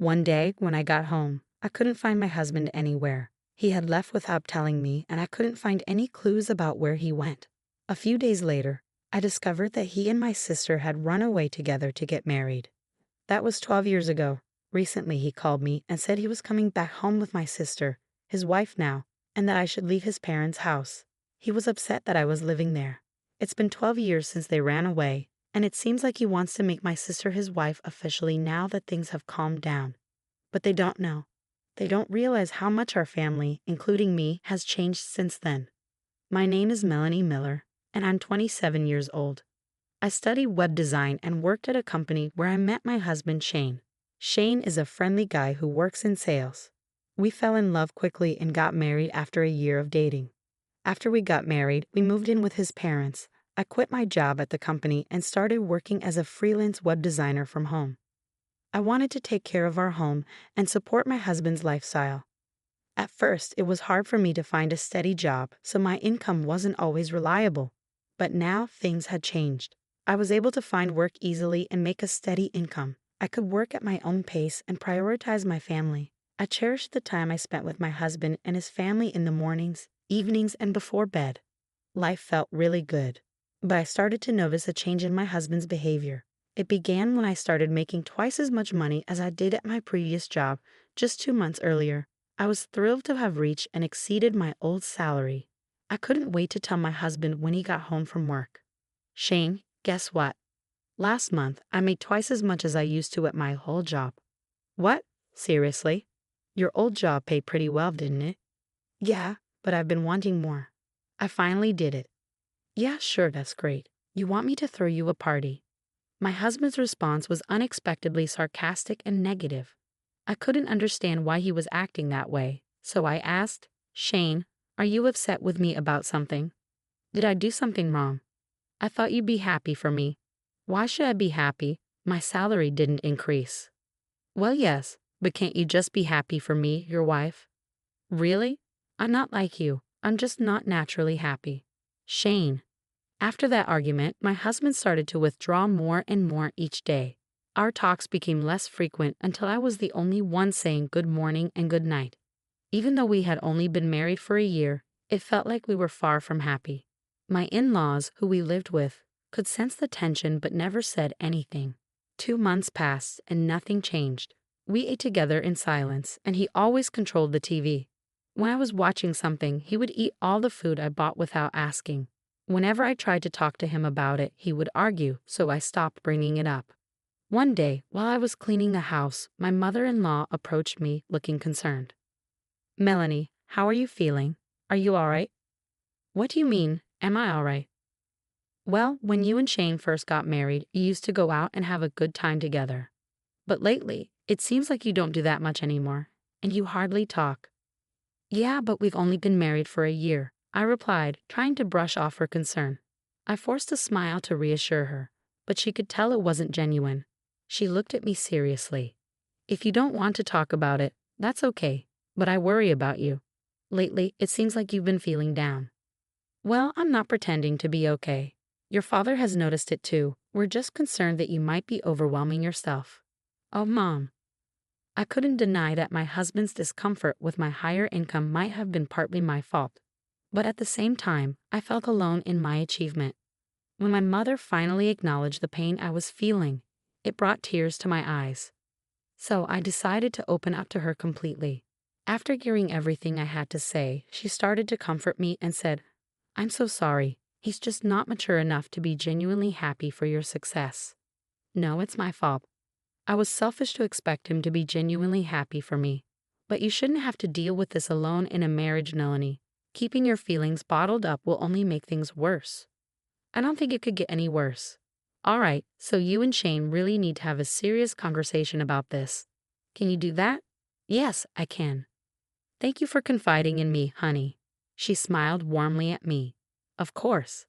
One day, when I got home, I couldn't find my husband anywhere. He had left without telling me, and I couldn't find any clues about where he went. A few days later, I discovered that he and my sister had run away together to get married. That was 12 years ago. Recently, he called me and said he was coming back home with my sister, his wife now, and that I should leave his parents' house. He was upset that I was living there. It's been 12 years since they ran away, and it seems like he wants to make my sister his wife officially now that things have calmed down. But they don't know. They don't realize how much our family, including me, has changed since then. My name is Melanie Miller, and I'm 27 years old. I studied web design and worked at a company where I met my husband, Shane. Shane is a friendly guy who works in sales. We fell in love quickly and got married after a year of dating. After we got married, we moved in with his parents. I quit my job at the company and started working as a freelance web designer from home. I wanted to take care of our home and support my husband's lifestyle. At first, it was hard for me to find a steady job, so my income wasn't always reliable. But now things had changed. I was able to find work easily and make a steady income. I could work at my own pace and prioritize my family. I cherished the time I spent with my husband and his family in the mornings, evenings, and before bed. Life felt really good. But I started to notice a change in my husband's behavior. It began when I started making twice as much money as I did at my previous job just 2 months earlier. I was thrilled to have reached and exceeded my old salary. I couldn't wait to tell my husband when he got home from work. Shane, guess what? Last month, I made twice as much as I used to at my old job. What? Seriously? Your old job paid pretty well, didn't it? Yeah, but I've been wanting more. I finally did it. Yeah, sure, that's great. You want me to throw you a party? My husband's response was unexpectedly sarcastic and negative. I couldn't understand why he was acting that way, so I asked, Shane, are you upset with me about something? Did I do something wrong? I thought you'd be happy for me. Why should I be happy? My salary didn't increase. Well, yes, but can't you just be happy for me, your wife? Really? I'm not like you. I'm just not naturally happy. Shane. After that argument, my husband started to withdraw more and more each day. Our talks became less frequent until I was the only one saying good morning and good night. Even though we had only been married for a year, it felt like we were far from happy. My in-laws, who we lived with, could sense the tension but never said anything. 2 months passed and nothing changed. We ate together in silence, and he always controlled the TV. When I was watching something, he would eat all the food I bought without asking. Whenever I tried to talk to him about it, he would argue, so I stopped bringing it up. One day, while I was cleaning the house, my mother-in-law approached me looking concerned. Melanie, how are you feeling? Are you all right? What do you mean, am I all right? Well, when you and Shane first got married, you used to go out and have a good time together. But lately, it seems like you don't do that much anymore, and you hardly talk. Yeah, but we've only been married for a year, I replied, trying to brush off her concern. I forced a smile to reassure her, but she could tell it wasn't genuine. She looked at me seriously. If you don't want to talk about it, that's okay, but I worry about you. Lately, it seems like you've been feeling down. Well, I'm not pretending to be okay. Your father has noticed it too. We're just concerned that you might be overwhelming yourself. Oh, Mom. I couldn't deny that my husband's discomfort with my higher income might have been partly my fault. But at the same time, I felt alone in my achievement. When my mother finally acknowledged the pain I was feeling, it brought tears to my eyes. So I decided to open up to her completely. After hearing everything I had to say, she started to comfort me and said, I'm so sorry. He's just not mature enough to be genuinely happy for your success. No, it's my fault. I was selfish to expect him to be genuinely happy for me. But you shouldn't have to deal with this alone in a marriage, Melanie. Keeping your feelings bottled up will only make things worse. I don't think it could get any worse. All right, so you and Shane really need to have a serious conversation about this. Can you do that? Yes, I can. Thank you for confiding in me, honey. She smiled warmly at me. Of course.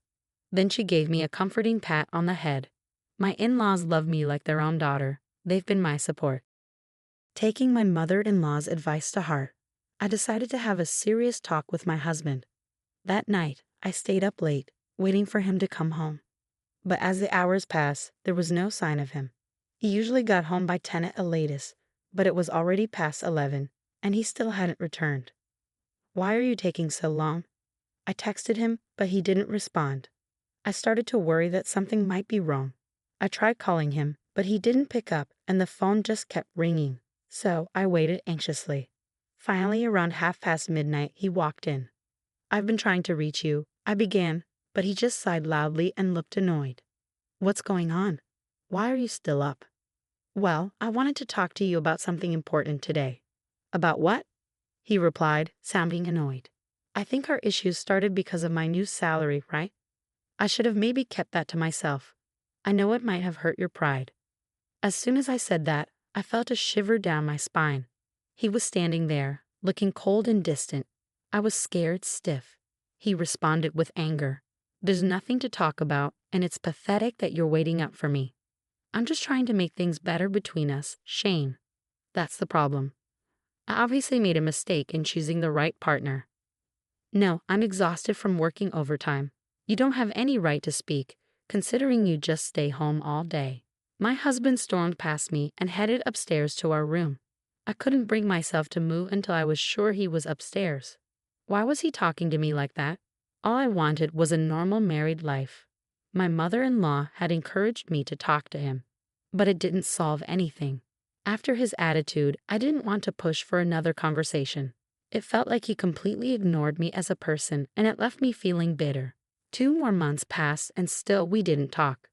Then she gave me a comforting pat on the head. My in-laws love me like their own daughter. They've been my support. Taking my mother-in-law's advice to heart, I decided to have a serious talk with my husband. That night, I stayed up late, waiting for him to come home. But as the hours passed, there was no sign of him. He usually got home by 10 at the latest, but it was already past 11, and he still hadn't returned. "Why are you taking so long?" I texted him, but he didn't respond. I started to worry that something might be wrong. I tried calling him, but he didn't pick up and the phone just kept ringing. So I waited anxiously. Finally, around midnight, he walked in. "I've been trying to reach you," I began, but he just sighed loudly and looked annoyed. "What's going on? Why are you still up?" "Well, I wanted to talk to you about something important today." "About what?" he replied, sounding annoyed. "I think our issues started because of my new salary, right? I should have maybe kept that to myself. I know it might have hurt your pride." As soon as I said that, I felt a shiver down my spine. He was standing there, looking cold and distant. I was scared stiff. He responded with anger. "There's nothing to talk about, and it's pathetic that you're waiting up for me. I'm just trying to make things better between us, Shane. That's the problem. I obviously made a mistake in choosing the right partner. No, I'm exhausted from working overtime. You don't have any right to speak, considering you just stay home all day." My husband stormed past me and headed upstairs to our room. I couldn't bring myself to move until I was sure he was upstairs. Why was he talking to me like that? All I wanted was a normal married life. My mother-in-law had encouraged me to talk to him, but it didn't solve anything. After his attitude, I didn't want to push for another conversation. It felt like he completely ignored me as a person, and it left me feeling bitter. 2 more months passed and still we didn't talk.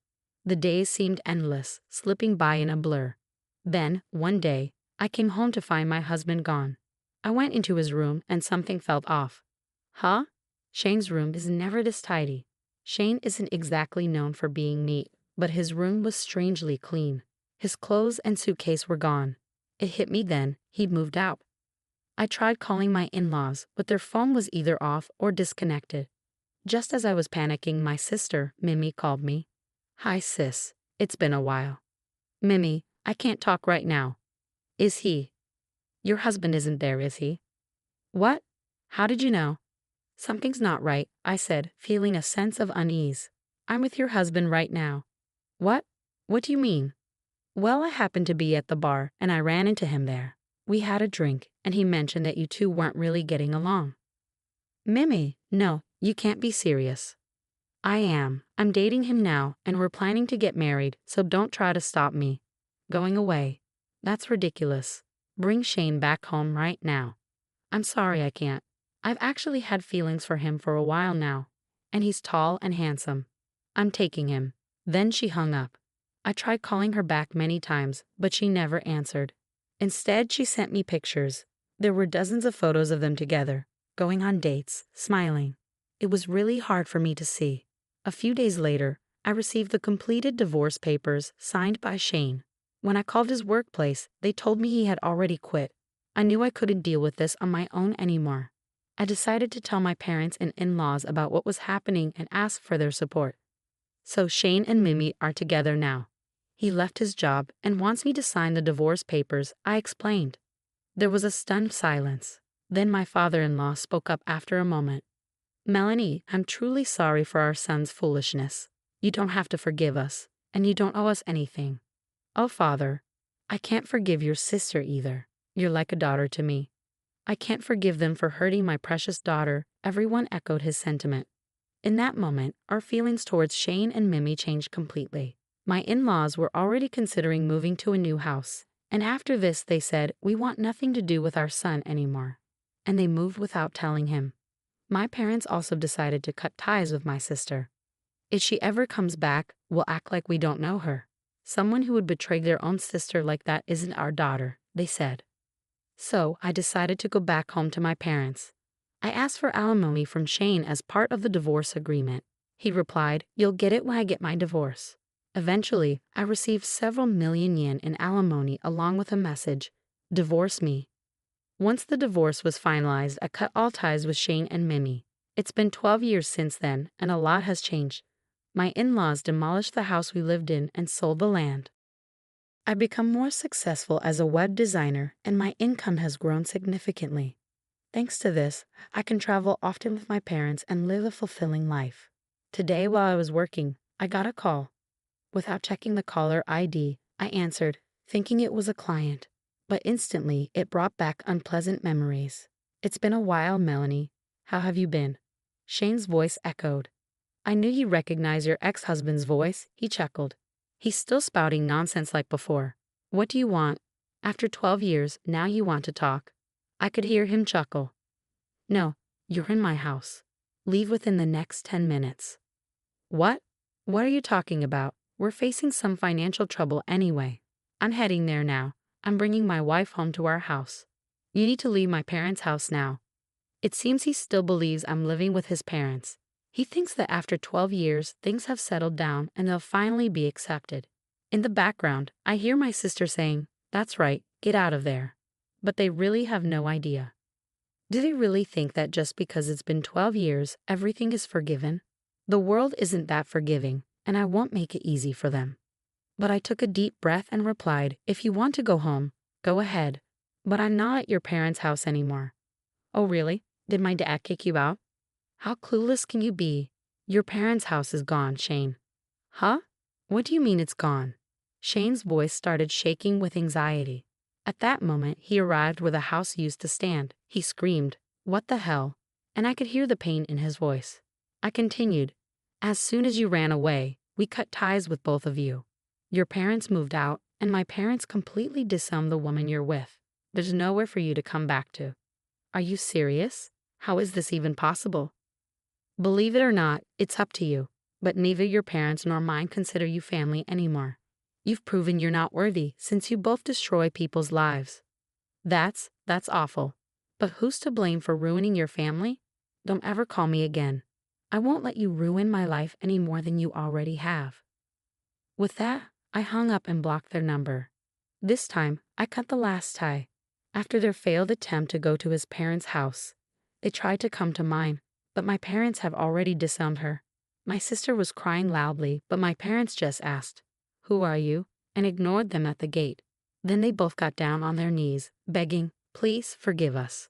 The days seemed endless, slipping by in a blur. Then, one day, I came home to find my husband gone. I went into his room and something felt off. Huh? Shane's room is never this tidy. Shane isn't exactly known for being neat, but his room was strangely clean. His clothes and suitcase were gone. It hit me then, he'd moved out. I tried calling my in-laws, but their phone was either off or disconnected. Just as I was panicking, my sister, Mimi, called me. "Hi sis, it's been a while." "Mimi, I can't talk right now." "Is he? Your husband isn't there, is he?" "What? How did you know?" "Something's not right," I said, feeling a sense of unease. "I'm with your husband right now." "What? What do you mean?" "Well, I happened to be at the bar and I ran into him there. We had a drink and he mentioned that you two weren't really getting along." "Mimi, no, you can't be serious." "I am. I'm dating him now, and we're planning to get married, so don't try to stop me." "Going away? That's ridiculous. Bring Shane back home right now." "I'm sorry I can't. I've actually had feelings for him for a while now, and he's tall and handsome. I'm taking him." Then she hung up. I tried calling her back many times, but she never answered. Instead, she sent me pictures. There were dozens of photos of them together, going on dates, smiling. It was really hard for me to see. A few days later, I received the completed divorce papers signed by Shane. When I called his workplace, they told me he had already quit. I knew I couldn't deal with this on my own anymore. I decided to tell my parents and in-laws about what was happening and ask for their support. So Shane and Mimi are together now. He left his job and wants me to sign the divorce papers, I explained. There was a stunned silence. Then my father-in-law spoke up after a moment. "Melanie, I'm truly sorry for our son's foolishness. You don't have to forgive us, and you don't owe us anything." "Oh, Father, I can't forgive your sister either. You're like a daughter to me." "I can't forgive them for hurting my precious daughter." Everyone echoed his sentiment. In that moment, our feelings towards Shane and Mimi changed completely. My in-laws were already considering moving to a new house, and after this they said, "We want nothing to do with our son anymore." And they moved without telling him. My parents also decided to cut ties with my sister. "If she ever comes back, we'll act like we don't know her. Someone who would betray their own sister like that isn't our daughter," they said. So I decided to go back home to my parents. I asked for alimony from Shane as part of the divorce agreement. He replied, "You'll get it when I get my divorce." Eventually, I received several million yen in alimony along with a message, "Divorce me." Once the divorce was finalized, I cut all ties with Shane and Mimi. It's been 12 years since then, and a lot has changed. My in-laws demolished the house we lived in and sold the land. I've become more successful as a web designer, and my income has grown significantly. Thanks to this, I can travel often with my parents and live a fulfilling life. Today, while I was working, I got a call. Without checking the caller ID, I answered, thinking it was a client. but instantly it brought back unpleasant memories. It's been a while, Melanie. How have you been? Shane's voice echoed. I knew you recognized your ex-husband's voice, he chuckled. He's still spouting nonsense like before. What do you want? After 12 years, now you want to talk. I could hear him chuckle. No, you're in my house. Leave within the next 10 minutes. What? What are you talking about? We're facing some financial trouble anyway. I'm heading there now. I'm bringing my wife home to our house. You need to leave my parents' house now. It seems he still believes I'm living with his parents. He thinks that after 12 years, things have settled down and they'll finally be accepted. In the background, I hear my sister saying, "That's right, get out of there." But they really have no idea. Do they really think that just because it's been 12 years, everything is forgiven? The world isn't that forgiving, and I won't make it easy for them. But I took a deep breath and replied, if you want to go home, go ahead. But I'm not at your parents' house anymore. Oh really? Did my dad kick you out? How clueless can you be? Your parents' house is gone, Shane. Huh? What do you mean it's gone? Shane's voice started shaking with anxiety. At that moment, he arrived where the house used to stand. He screamed, "What the hell?" And I could hear the pain in his voice. I continued, as soon as you ran away, we cut ties with both of you. Your parents moved out, and my parents completely disowned the woman you're with. There's nowhere for you to come back to. Are you serious? How is this even possible? Believe it or not, it's up to you, but neither your parents nor mine consider you family anymore. You've proven you're not worthy since you both destroy people's lives. That's awful. But who's to blame for ruining your family? Don't ever call me again. I won't let you ruin my life any more than you already have. With that, I hung up and blocked their number. This time, I cut the last tie. After their failed attempt to go to his parents' house, they tried to come to mine, but my parents have already disowned her. My sister was crying loudly, but my parents just asked, "Who are you?" and ignored them at the gate. Then they both got down on their knees, begging, "Please forgive us.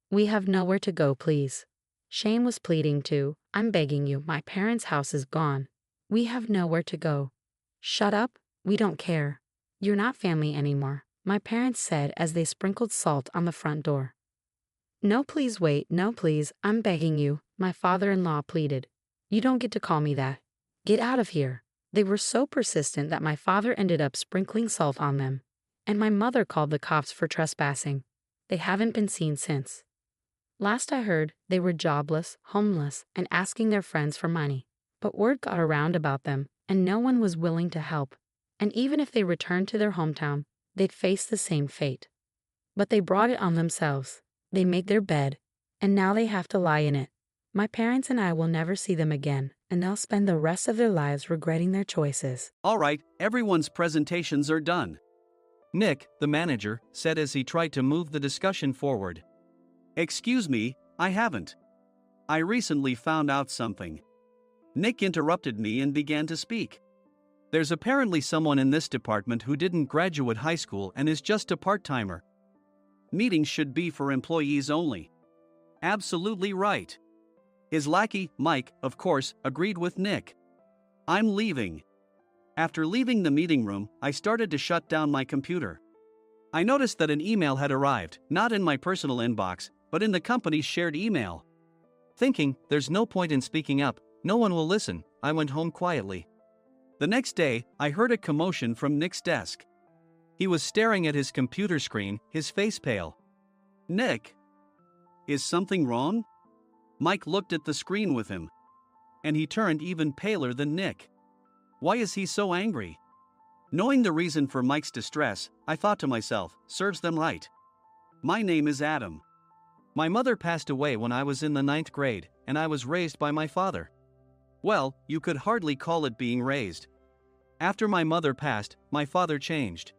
We have nowhere to go, please." Shane was pleading too. "I'm begging you, my parents' house is gone. We have nowhere to go." "Shut up, we don't care. You're not family anymore," my parents said as they sprinkled salt on the front door. "No, please wait, no, please, I'm begging you," my father-in-law pleaded. "You don't get to call me that. Get out of here." They were so persistent that my father ended up sprinkling salt on them, and my mother called the cops for trespassing. They haven't been seen since. Last I heard, they were jobless, homeless, and asking their friends for money. But word got around about them, and no one was willing to help. And even if they returned to their hometown, they'd face the same fate. But they brought it on themselves. They made their bed, and now they have to lie in it. My parents and I will never see them again, and they'll spend the rest of their lives regretting their choices. All right, everyone's presentations are done. Nick, the manager, said as he tried to move the discussion forward. Excuse me, I haven't. I recently found out something. Nick interrupted me and began to speak. There's apparently someone in this department who didn't graduate high school and is just a part-timer. Meetings should be for employees only. Absolutely right. His lackey, Mike, of course, agreed with Nick. I'm leaving. After leaving the meeting room, I started to shut down my computer. I noticed that an email had arrived, not in my personal inbox, but in the company's shared email. Thinking, there's no point in speaking up, no one will listen, I went home quietly. The next day, I heard a commotion from Nick's desk. He was staring at his computer screen, his face pale. Nick? Is something wrong? Mike looked at the screen with him. And he turned even paler than Nick. Why is he so angry? Knowing the reason for Mike's distress, I thought to myself, serves them right. My name is Adam. My mother passed away when I was in the 9th grade, and I was raised by my father. Well, you could hardly call it being raised. After my mother passed, my father changed.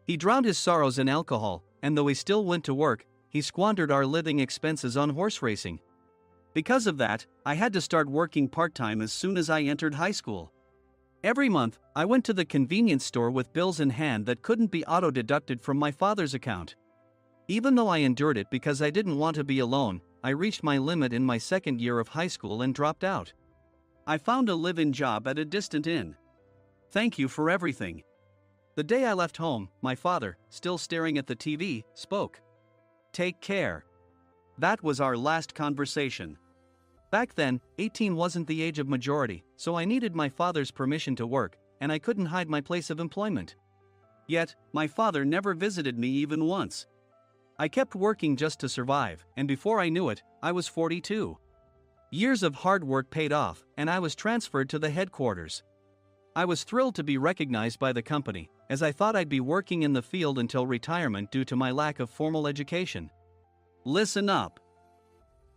He drowned his sorrows in alcohol, and though he still went to work, he squandered our living expenses on horse racing. Because of that, I had to start working part-time as soon as I entered high school. Every month, I went to the convenience store with bills in hand that couldn't be auto-deducted from my father's account. Even though I endured it because I didn't want to be alone, I reached my limit in my second year of high school and dropped out. I found a live-in job at a distant inn. Thank you for everything. The day I left home, my father, still staring at the TV, spoke. "Take care." That was our last conversation. Back then, 18 wasn't the age of majority, so I needed my father's permission to work, and I couldn't hide my place of employment. Yet, my father never visited me even once. I kept working just to survive, and before I knew it, I was 42. Years of hard work paid off, and I was transferred to the headquarters. I was thrilled to be recognized by the company, as I thought I'd be working in the field until retirement due to my lack of formal education. Listen up.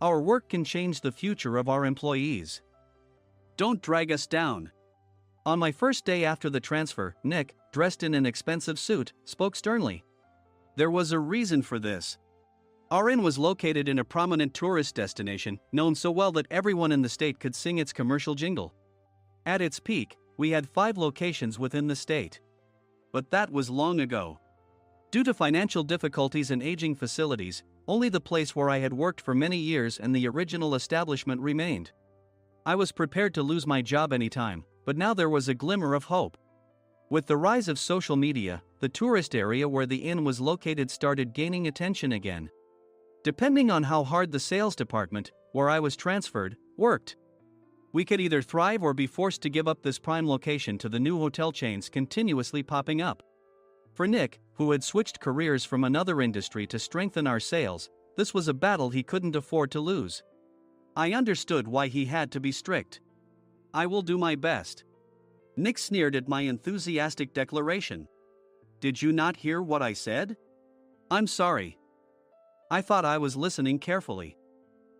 Our work can change the future of our employees. Don't drag us down. On my first day after the transfer, Nick, dressed in an expensive suit, spoke sternly. There was a reason for this. Our inn was located in a prominent tourist destination, known so well that everyone in the state could sing its commercial jingle. At its peak, we had 5 locations within the state. But that was long ago. Due to financial difficulties and aging facilities, only the place where I had worked for many years and the original establishment remained. I was prepared to lose my job anytime, but now there was a glimmer of hope. With the rise of social media, the tourist area where the inn was located started gaining attention again. Depending on how hard the sales department, where I was transferred, worked, we could either thrive or be forced to give up this prime location to the new hotel chains continuously popping up. For Nick, who had switched careers from another industry to strengthen our sales, this was a battle he couldn't afford to lose. I understood why he had to be strict. "I will do my best." Nick sneered at my enthusiastic declaration. "Did you not hear what I said?" "I'm sorry." I thought I was listening carefully.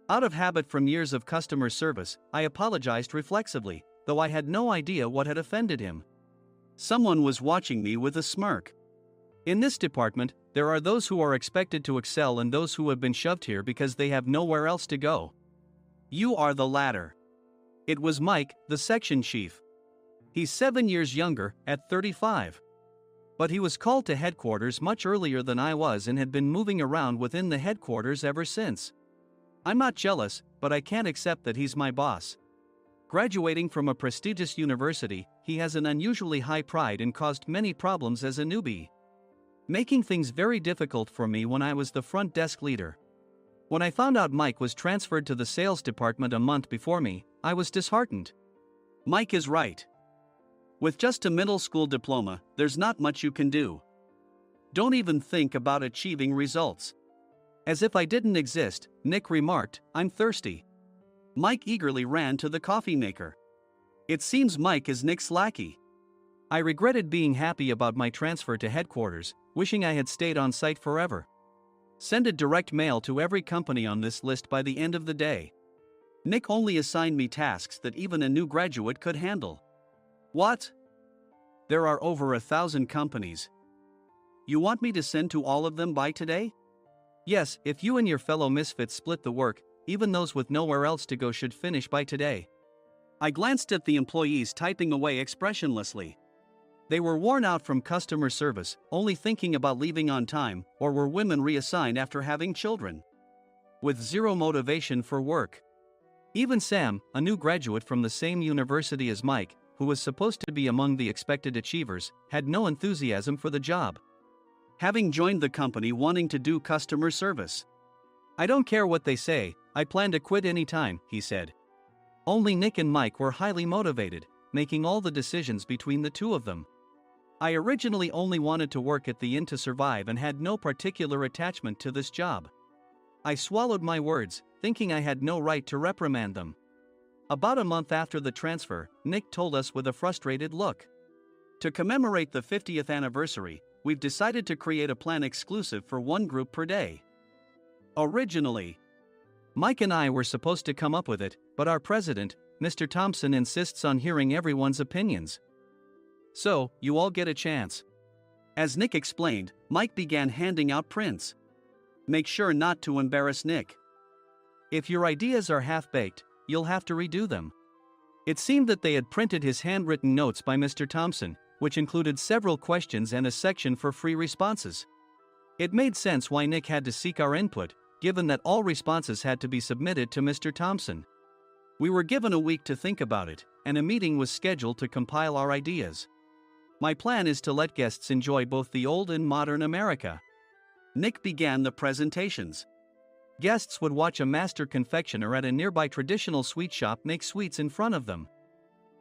Out of habit from years of customer service, I apologized reflexively, though I had no idea what had offended him. Someone was watching me with a smirk. In this department, there are those who are expected to excel and those who have been shoved here because they have nowhere else to go. You are the latter. It was Mike, the section chief. He's 7 years younger, at 35. But he was called to headquarters much earlier than I was and had been moving around within the headquarters ever since. I'm not jealous, but I can't accept that he's my boss. Graduating from a prestigious university, he has an unusually high pride and caused many problems as a newbie, making things very difficult for me when I was the front desk leader. When I found out Mike was transferred to the sales department a month before me, I was disheartened. Mike is right. With just a middle school diploma, there's not much you can do. Don't even think about achieving results. As if I didn't exist, Nick remarked, "I'm thirsty." Mike eagerly ran to the coffee maker. It seems Mike is Nick's lackey. I regretted being happy about my transfer to headquarters, wishing I had stayed on site forever. Send a direct mail to every company on this list by the end of the day. Nick only assigned me tasks that even a new graduate could handle. What? There are over 1,000 companies. You want me to send to all of them by today? Yes, if you and your fellow misfits split the work, even those with nowhere else to go should finish by today. I glanced at the employees typing away expressionlessly. They were worn out from customer service, only thinking about leaving on time, or were women reassigned after having children, with zero motivation for work. Even Sam, a new graduate from the same university as Mike, who was supposed to be among the expected achievers, had no enthusiasm for the job, having joined the company wanting to do customer service. "I don't care what they say, I plan to quit anytime," he said. Only Nick and Mike were highly motivated, making all the decisions between the two of them. I originally only wanted to work at the inn to survive and had no particular attachment to this job. I swallowed my words, thinking I had no right to reprimand them. About a month after the transfer, Nick told us with a frustrated look. To commemorate the 50th anniversary, we've decided to create a plan exclusive for one group per day. Originally, Mike and I were supposed to come up with it, but our president, Mr. Thompson, insists on hearing everyone's opinions. So, you all get a chance. As Nick explained, Mike began handing out prints. Make sure not to embarrass Nick. If your ideas are half-baked, you'll have to redo them. It seemed that they had printed his handwritten notes by Mr. Thompson, which included several questions and a section for free responses. It made sense why Nick had to seek our input, given that all responses had to be submitted to Mr. Thompson. We were given a week to think about it, and a meeting was scheduled to compile our ideas. My plan is to let guests enjoy both the old and modern America. Nick began the presentations. Guests would watch a master confectioner at a nearby traditional sweet shop make sweets in front of them.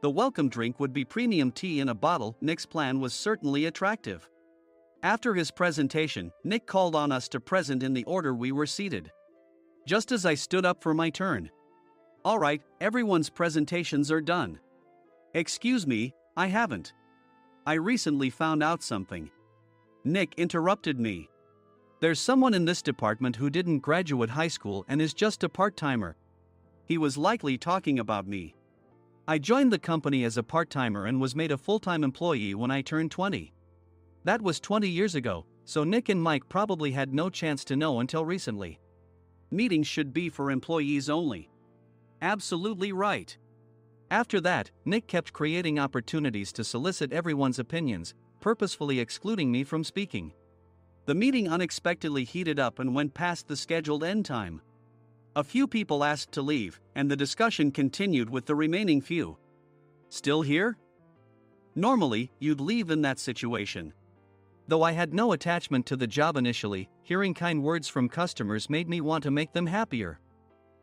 The welcome drink would be premium tea in a bottle. Nick's plan was certainly attractive. After his presentation, Nick called on us to present in the order we were seated. Just as I stood up for my turn. All right, everyone's presentations are done. Excuse me, I haven't. I recently found out something. Nick interrupted me. There's someone in this department who didn't graduate high school and is just a part-timer. He was likely talking about me. I joined the company as a part-timer and was made a full-time employee when I turned 20. That was 20 years ago, so Nick and Mike probably had no chance to know until recently. Meetings should be for employees only. Absolutely right. After that, Nick kept creating opportunities to solicit everyone's opinions, purposefully excluding me from speaking. The meeting unexpectedly heated up and went past the scheduled end time. A few people asked to leave, and the discussion continued with the remaining few. Still here? Normally, you'd leave in that situation. Though I had no attachment to the job initially, hearing kind words from customers made me want to make them happier.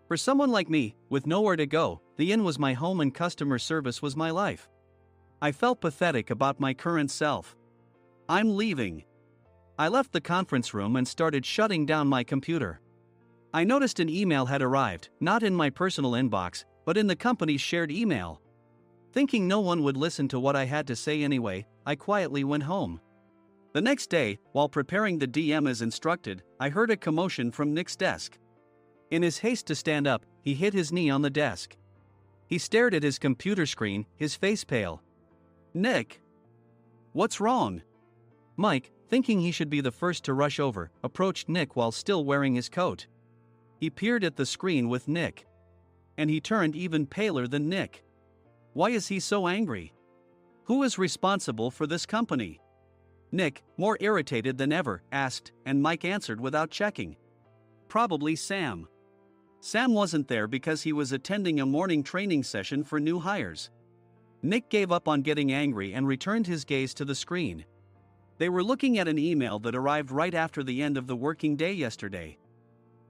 For someone like me, with nowhere to go, the inn was my home and customer service was my life. I felt pathetic about my current self. I'm leaving. I left the conference room and started shutting down my computer. I noticed an email had arrived, not in my personal inbox, but in the company's shared email. Thinking no one would listen to what I had to say anyway, I quietly went home. The next day, while preparing the DM as instructed, I heard a commotion from Nick's desk. In his haste to stand up, he hit his knee on the desk. He stared at his computer screen, his face pale. Nick! What's wrong? Mike, thinking he should be the first to rush over, approached Nick while still wearing his coat. He peered at the screen with Nick. And he turned even paler than Nick. Why is he so angry? Who is responsible for this company? Nick, more irritated than ever, asked, and Mike answered without checking. Probably Sam. Sam wasn't there because he was attending a morning training session for new hires. Nick gave up on getting angry and returned his gaze to the screen. They were looking at an email that arrived right after the end of the working day yesterday.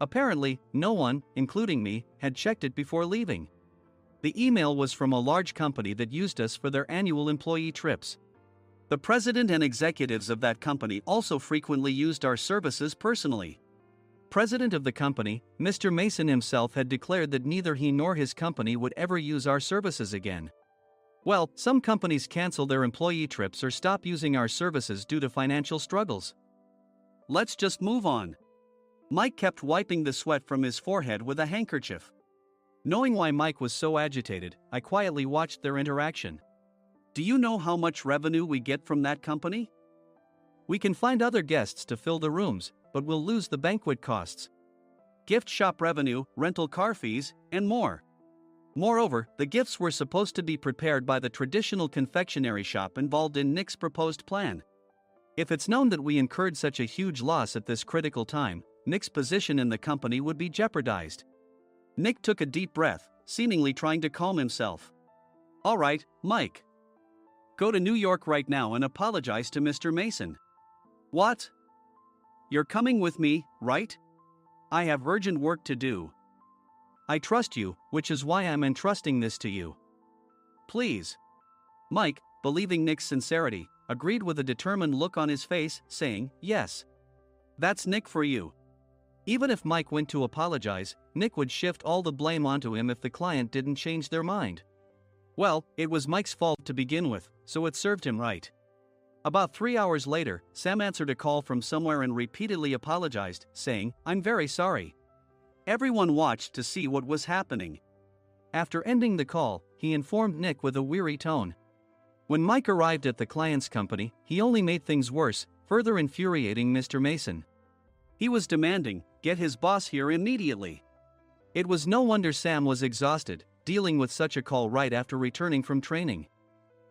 Apparently, no one, including me, had checked it before leaving. The email was from a large company that used us for their annual employee trips. The president and executives of that company also frequently used our services personally. President of the company, Mr. Mason himself had declared that neither he nor his company would ever use our services again. Well, some companies cancel their employee trips or stop using our services due to financial struggles. Let's just move on. Mike kept wiping the sweat from his forehead with a handkerchief. Knowing why Mike was so agitated, I quietly watched their interaction. Do you know how much revenue we get from that company? We can find other guests to fill the rooms, but we'll lose the banquet costs, gift shop revenue, rental car fees, and more. Moreover, the gifts were supposed to be prepared by the traditional confectionery shop involved in Nick's proposed plan. If it's known that we incurred such a huge loss at this critical time, Nick's position in the company would be jeopardized. Nick took a deep breath, seemingly trying to calm himself. All right, Mike. Go to New York right now and apologize to Mr. Mason. What? You're coming with me, right? I have urgent work to do. I trust you, which is why I'm entrusting this to you. Please. Mike, believing Nick's sincerity, agreed with a determined look on his face, saying, yes. That's Nick for you. Even if Mike went to apologize, Nick would shift all the blame onto him if the client didn't change their mind. Well, it was Mike's fault to begin with, so it served him right. About 3 hours later, Sam answered a call from somewhere and repeatedly apologized, saying, I'm very sorry. Everyone watched to see what was happening. After ending the call, he informed Nick with a weary tone. When Mike arrived at the client's company, he only made things worse, further infuriating Mr. Mason. He was demanding, get his boss here immediately. It was no wonder Sam was exhausted, dealing with such a call right after returning from training.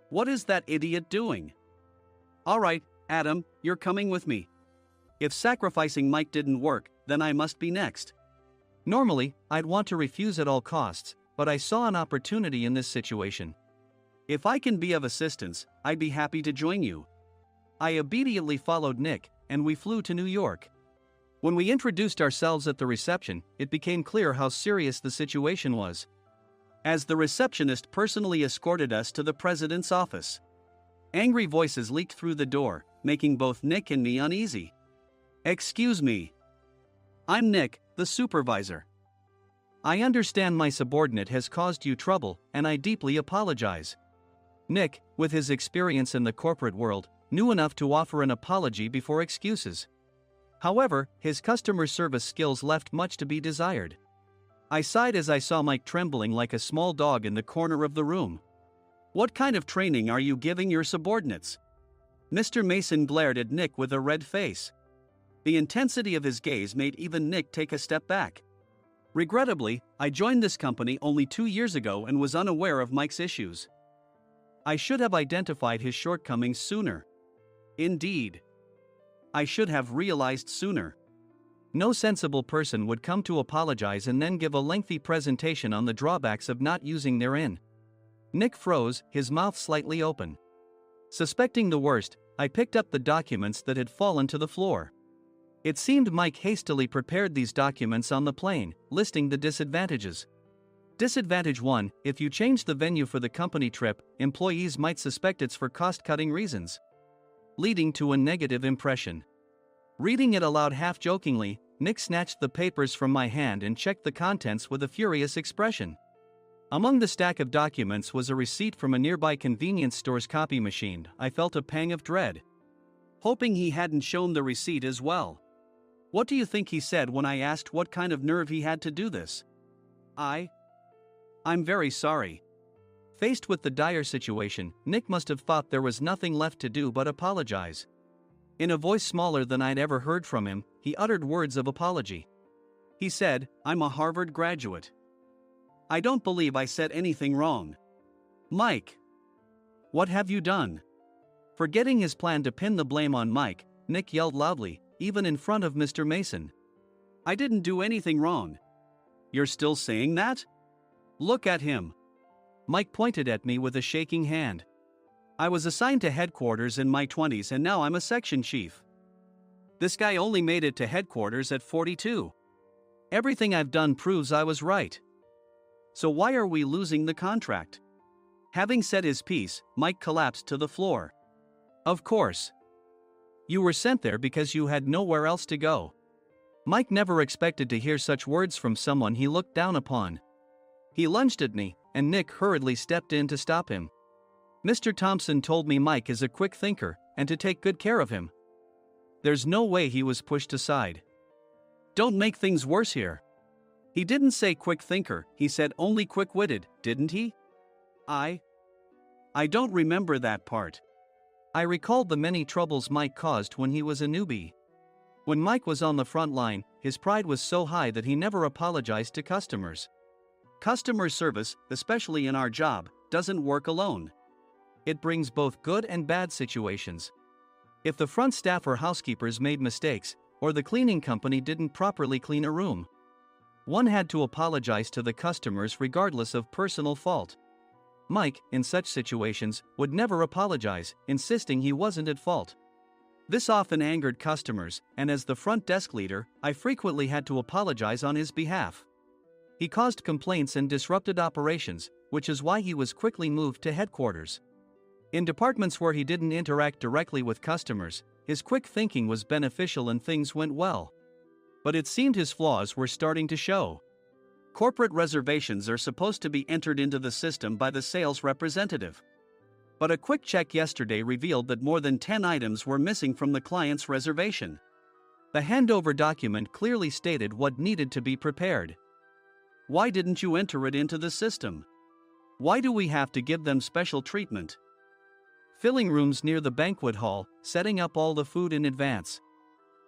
What is that idiot doing? All right, Adam, you're coming with me. If sacrificing Mike didn't work, then I must be next. Normally, I'd want to refuse at all costs, but I saw an opportunity in this situation. If I can be of assistance, I'd be happy to join you. I immediately followed Nick, and we flew to New York. When we introduced ourselves at the reception, it became clear how serious the situation was, as the receptionist personally escorted us to the president's office. Angry voices leaked through the door, making both Nick and me uneasy. "Excuse me. I'm Nick, the supervisor. I understand my subordinate has caused you trouble, and I deeply apologize." Nick, with his experience in the corporate world, knew enough to offer an apology before excuses. However, his customer service skills left much to be desired. I sighed as I saw Mike trembling like a small dog in the corner of the room. "What kind of training are you giving your subordinates?" Mr. Mason glared at Nick with a red face. The intensity of his gaze made even Nick take a step back. Regrettably, I joined this company only 2 years ago and was unaware of Mike's issues. I should have identified his shortcomings sooner. Indeed, I should have realized sooner. No sensible person would come to apologize and then give a lengthy presentation on the drawbacks of not using their in. Nick froze, his mouth slightly open. Suspecting the worst, I picked up the documents that had fallen to the floor. It seemed Mike hastily prepared these documents on the plane, listing the disadvantages. Disadvantage 1: if you change the venue for the company trip, employees might suspect it's for cost-cutting reasons, leading to a negative impression. Reading it aloud half-jokingly, Nick snatched the papers from my hand and checked the contents with a furious expression. Among the stack of documents was a receipt from a nearby convenience store's copy machine. I felt a pang of dread, hoping he hadn't shown the receipt as well. What do you think he said when I asked what kind of nerve he had to do this? I'm very sorry." Faced with the dire situation, Nick must have thought there was nothing left to do but apologize. In a voice smaller than I'd ever heard from him, he uttered words of apology. He said, "I'm a Harvard graduate. I don't believe I said anything wrong." "Mike, what have you done?" Forgetting his plan to pin the blame on Mike, Nick yelled loudly, even in front of Mr. Mason. "I didn't do anything wrong." "You're still saying that? Look at him." Mike pointed at me with a shaking hand. "I was assigned to headquarters in my 20s and now I'm a section chief. This guy only made it to headquarters at 42. Everything I've done proves I was right. So why are we losing the contract?" Having said his piece, Mike collapsed to the floor. "Of course. You were sent there because you had nowhere else to go." Mike never expected to hear such words from someone he looked down upon. He lunged at me, and Nick hurriedly stepped in to stop him. "Mr. Thompson told me Mike is a quick thinker, and to take good care of him." There's no way he was pushed aside. "Don't make things worse here. He didn't say quick thinker, he said only quick-witted, didn't he?" I don't remember that part." I recalled the many troubles Mike caused when he was a newbie. When Mike was on the front line, his pride was so high that he never apologized to customers. Customer service, especially in our job, doesn't work alone. It brings both good and bad situations. If the front staff or housekeepers made mistakes, or the cleaning company didn't properly clean a room, one had to apologize to the customers regardless of personal fault. Mike, in such situations, would never apologize, insisting he wasn't at fault. This often angered customers, and as the front desk leader, I frequently had to apologize on his behalf. He caused complaints and disrupted operations, which is why he was quickly moved to headquarters. In departments where he didn't interact directly with customers, his quick thinking was beneficial and things went well. But it seemed his flaws were starting to show. Corporate reservations are supposed to be entered into the system by the sales representative. But a quick check yesterday revealed that more than 10 items were missing from the client's reservation. The handover document clearly stated what needed to be prepared. Why didn't you enter it into the system? Why do we have to give them special treatment? Filling rooms near the banquet hall, setting up all the food in advance.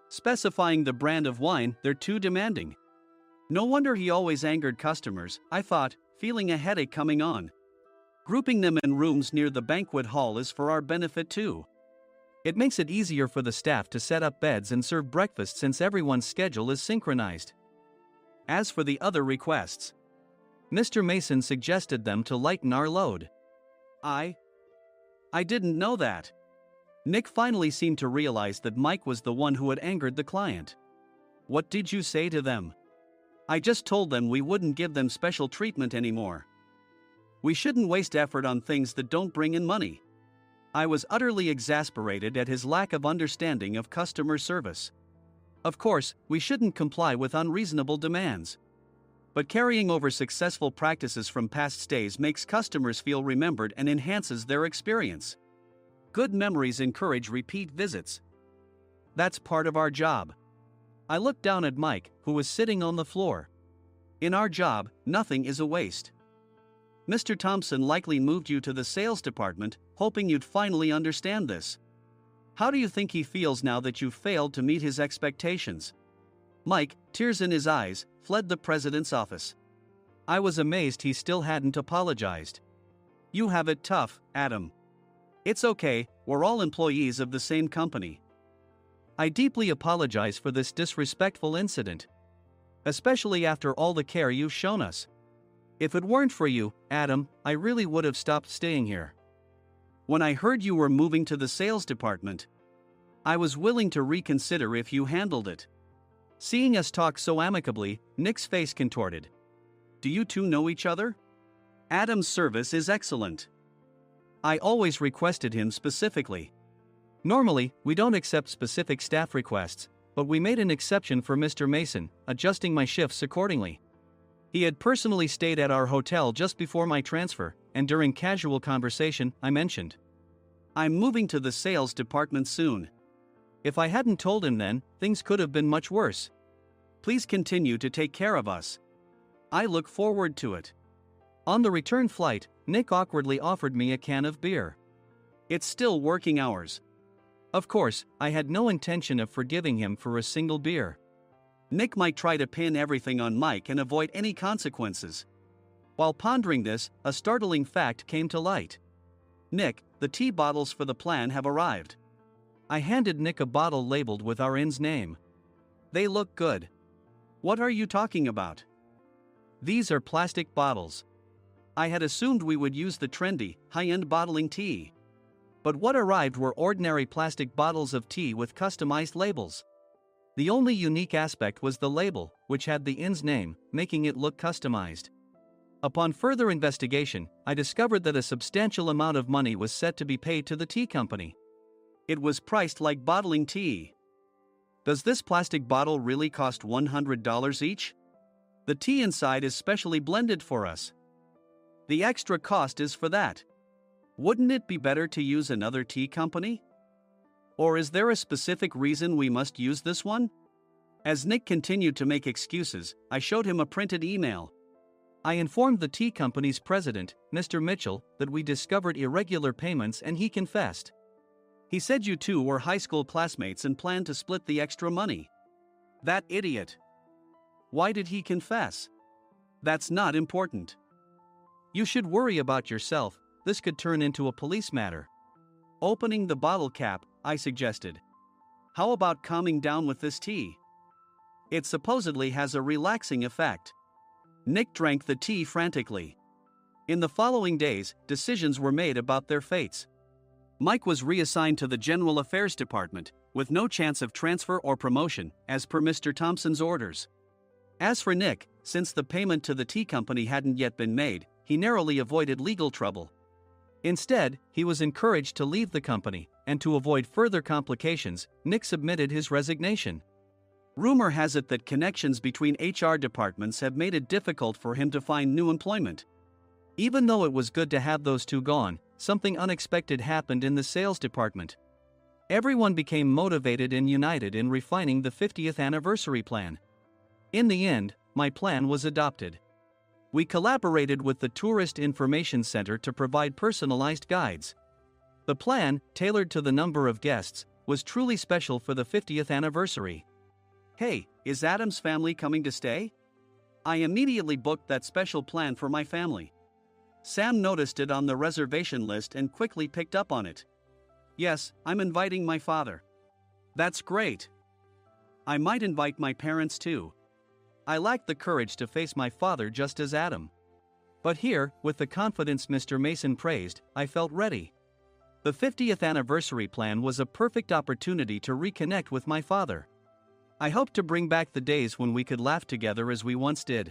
Specifying the brand of wine, they're too demanding. No wonder he always angered customers, I thought, feeling a headache coming on. Grouping them in rooms near the banquet hall is for our benefit too. It makes it easier for the staff to set up beds and serve breakfast since everyone's schedule is synchronized. As for the other requests, Mr. Mason suggested them to lighten our load. I didn't know that. Nick finally seemed to realize that Mike was the one who had angered the client. What did you say to them? I just told them we wouldn't give them special treatment anymore. We shouldn't waste effort on things that don't bring in money. I was utterly exasperated at his lack of understanding of customer service. Of course, we shouldn't comply with unreasonable demands. But carrying over successful practices from past stays makes customers feel remembered and enhances their experience. Good memories encourage repeat visits. That's part of our job. I looked down at Mike, who was sitting on the floor. In our job, nothing is a waste. Mr. Thompson likely moved you to the sales department, hoping you'd finally understand this. How do you think he feels now that you've failed to meet his expectations? Mike, tears in his eyes, fled the president's office. I was amazed he still hadn't apologized. You have it tough, Adam. It's okay, we're all employees of the same company. I deeply apologize for this disrespectful incident. Especially after all the care you've shown us. If it weren't for you, Adam, I really would have stopped staying here. When I heard you were moving to the sales department, I was willing to reconsider if you handled it. Seeing us talk so amicably, Nick's face contorted. Do you two know each other? Adam's service is excellent. I always requested him specifically. Normally, we don't accept specific staff requests, but we made an exception for Mr. Mason, adjusting my shifts accordingly. He had personally stayed at our hotel just before my transfer, and during casual conversation, I mentioned, I'm moving to the sales department soon. If I hadn't told him then, things could have been much worse. Please continue to take care of us. I look forward to it. On the return flight, Nick awkwardly offered me a can of beer. It's still working hours. Of course, I had no intention of forgiving him for a single beer. Nick might try to pin everything on Mike and avoid any consequences. While pondering this, a startling fact came to light. Nick, the tea bottles for the plan have arrived. I handed Nick a bottle labeled with our inn's name. They look good. What are you talking about? These are plastic bottles. I had assumed we would use the trendy, high-end bottling tea. But what arrived were ordinary plastic bottles of tea with customized labels. The only unique aspect was the label, which had the inn's name, making it look customized. Upon further investigation, I discovered that a substantial amount of money was set to be paid to the tea company. It was priced like bottling tea. Does this plastic bottle really cost $100 each? The tea inside is specially blended for us. The extra cost is for that. Wouldn't it be better to use another tea company? Or is there a specific reason we must use this one? As Nick continued to make excuses, I showed him a printed email. I informed the tea company's president, Mr. Mitchell, that we discovered irregular payments and he confessed. He said you two were high school classmates and planned to split the extra money. That idiot. Why did he confess? That's not important. You should worry about yourself, this could turn into a police matter. Opening the bottle cap, I suggested. How about calming down with this tea? It supposedly has a relaxing effect. Nick drank the tea frantically. In the following days, decisions were made about their fates. Mike was reassigned to the General Affairs Department, with no chance of transfer or promotion, as per Mr. Thompson's orders. As for Nick, since the payment to the tea company hadn't yet been made, he narrowly avoided legal trouble. Instead, he was encouraged to leave the company, and to avoid further complications, Nick submitted his resignation. Rumor has it that connections between HR departments have made it difficult for him to find new employment. Even though it was good to have those two gone, something unexpected happened in the sales department. Everyone became motivated and united in refining the 50th anniversary plan. In the end, my plan was adopted. We collaborated with the Tourist Information Center to provide personalized guides. The plan, tailored to the number of guests, was truly special for the 50th anniversary. Hey, is Adam's family coming to stay? I immediately booked that special plan for my family. Sam noticed it on the reservation list and quickly picked up on it. Yes, I'm inviting my father. That's great. I might invite my parents too. I lacked the courage to face my father just as Adam. But here, with the confidence Mr. Mason praised, I felt ready. The 50th anniversary plan was a perfect opportunity to reconnect with my father. I hoped to bring back the days when we could laugh together as we once did.